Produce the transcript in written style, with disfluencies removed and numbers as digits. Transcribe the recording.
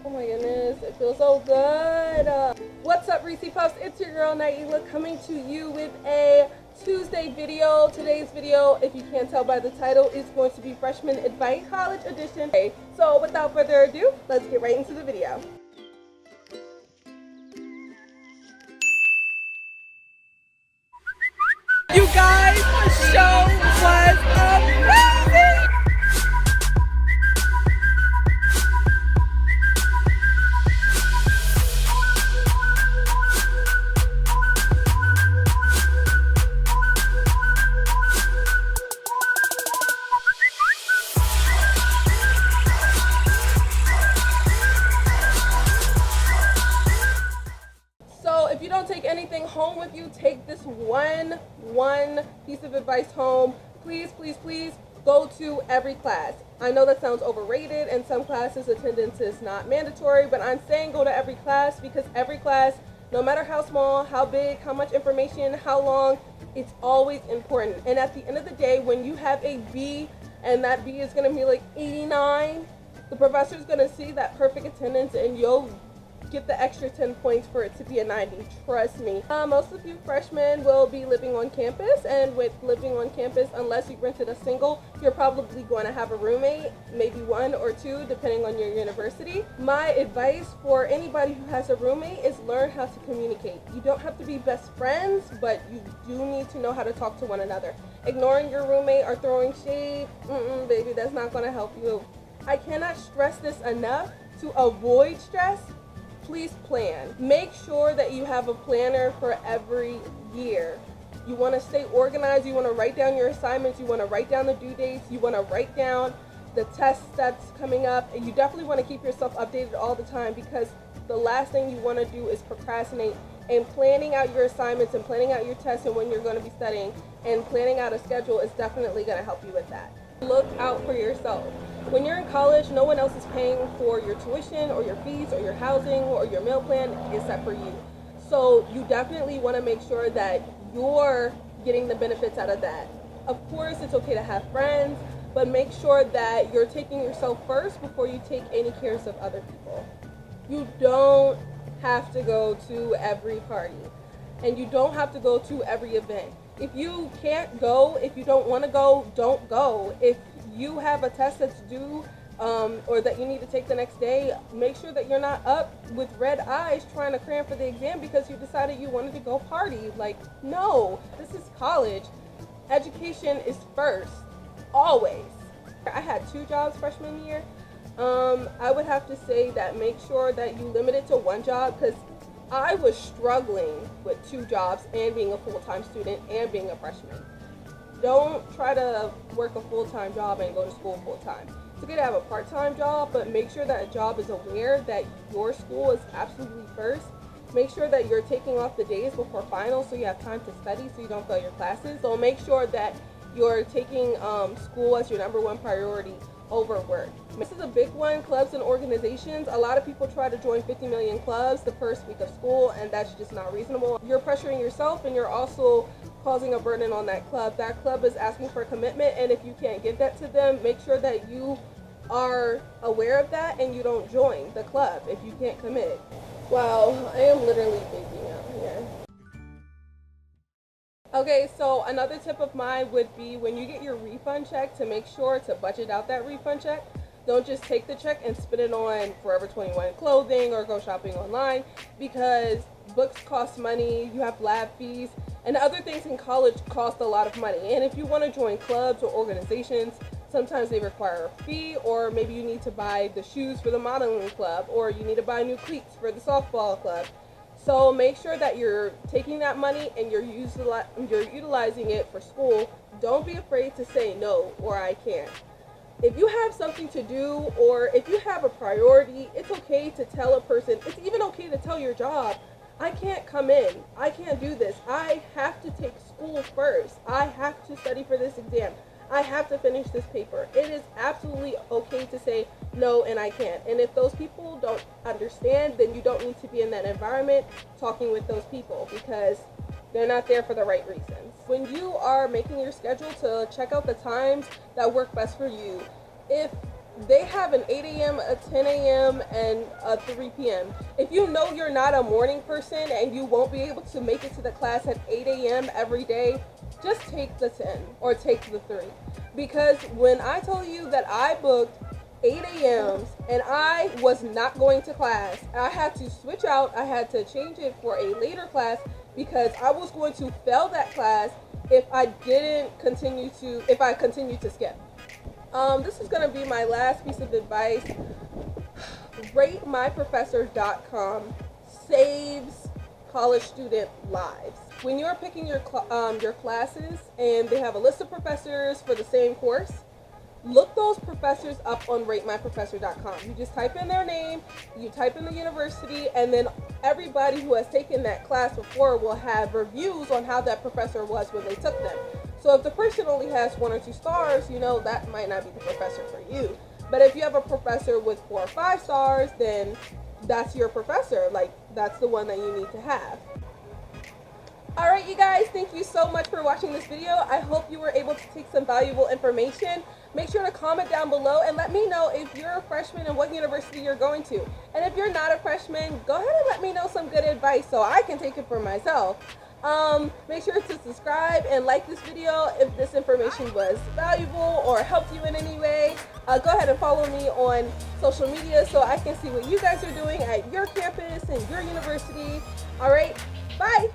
Oh my goodness, it feels so good. What's up, Reese Puffs? It's your girl Naila coming to you with a Tuesday video. Today's video, if you can't tell by the title, is going to be Freshman Advice College Edition. Okay, so without further ado, let's get right into the video. You guys, the show was amazing! So if you don't take anything home with you, take this one piece of advice home. Please, please, please go to every class. I know that sounds overrated, and some classes attendance is not mandatory, but I'm saying go to every class because every class, no matter how small, how big, how much information, how long, it's always important. And at the end of the day, when you have a B and that B is going to be like 89, the professor's going to see that perfect attendance and you'll get the extra 10 points for it to be a 90. Trust me. Most of you freshmen will be living on campus, and with living on campus, unless you rented a single, you're probably going to have a roommate, maybe one or two depending on your university. My advice for anybody who has a roommate is learn how to communicate. You don't have to be best friends, but you do need to know how to talk to one another. Ignoring your roommate or throwing shade, baby, that's not going to help you. I cannot stress this enough. To avoid stress, please plan. Make sure that you have a planner for every year. You want to stay organized. You want to write down your assignments. You want to write down the due dates. You want to write down the tests that's coming up. And you definitely want to keep yourself updated all the time, because the last thing you want to do is procrastinate. And planning out your assignments and planning out your tests and when you're going to be studying and planning out a schedule is definitely going to help you with that. Look out for yourself. When you're in college, no one else is paying for your tuition or your fees or your housing or your meal plan except for you. So you definitely want to make sure that you're getting the benefits out of that. Of course, it's okay to have friends, but make sure that you're taking yourself first before you take any cares of other people. You don't have to go to every party, and you don't have to go to every event. If you can't go, if you don't want to go, don't go. If you have a test that's due or that you need to take the next day, make sure that you're not up with red eyes trying to cram for the exam because you decided you wanted to go party. Like, no, this is college. Education is first, always. I had 2 jobs freshman year. I would have to say that make sure that you limit it to 1 job, because I was struggling with 2 jobs and being a full-time student and being a freshman. Don't try to work a full-time job and go to school full-time. It's okay to have a part-time job, but make sure that a job is aware that your school is absolutely first. Make sure that you're taking off the days before finals so you have time to study so you don't fail your classes. So make sure that you're taking school as your #1 priority over work. This is a big one, clubs and organizations. A lot of people try to join 50 million clubs the first week of school, and that's just not reasonable. You're pressuring yourself, and you're also causing a burden on that club. That club is asking for a commitment, and if you can't give that to them, make sure that you are aware of that and you don't join the club if you can't commit. Wow, I am literally baking out here. Okay, so another tip of mine would be when you get your refund check, to make sure to budget out that refund check. Don't just take the check and spend it on Forever 21 clothing or go shopping online, because books cost money, you have lab fees, and other things in college cost a lot of money. And if you want to join clubs or organizations, sometimes they require a fee, or maybe you need to buy the shoes for the modeling club, or you need to buy new cleats for the softball club. So make sure that you're taking that money and you're utilizing it for school. Don't be afraid to say no or I can't. If you have something to do, or if you have a priority, it's okay to tell a person. It's even okay to tell your job, I can't come in. I can't do this. I have to take school first. I have to study for this exam. I have to finish this paper. It is absolutely okay to say no and I can't. And if those people don't understand, then you don't need to be in that environment talking with those people, because they're not there for the right reasons. When you are making your schedule, to check out the times that work best for you. If they have an 8 a.m., a 10 a.m., and a 3 p.m. If you know you're not a morning person and you won't be able to make it to the class at 8 a.m. every day, just take the 10 or take the 3. Because when I told you that I booked 8 a.m.s and I was not going to class, I had to switch out, I had to change it for a later class because I was going to fail that class if I continued to skip. This is going to be my last piece of advice. RateMyProfessor.com saves college student lives. When you're picking your classes and they have a list of professors for the same course, look those professors up on RateMyProfessor.com. You just type in their name, you type in the university, and then everybody who has taken that class before will have reviews on how that professor was when they took them. So if the person only has 1 or 2 stars, you know that might not be the professor for you. But if you have a professor with 4 or 5 stars, then that's your professor. Like, that's the one that you need to have. Alright, you guys, thank you so much for watching this video. I hope you were able to take some valuable information. Make sure to comment down below and let me know if you're a freshman and what university you're going to. And if you're not a freshman, go ahead and let me know some good advice so I can take it for myself. Make sure to subscribe and like this video if this information was valuable or helped you in any way. Go ahead and follow me on social media so I can see what you guys are doing at your campus and your university. Alright, bye!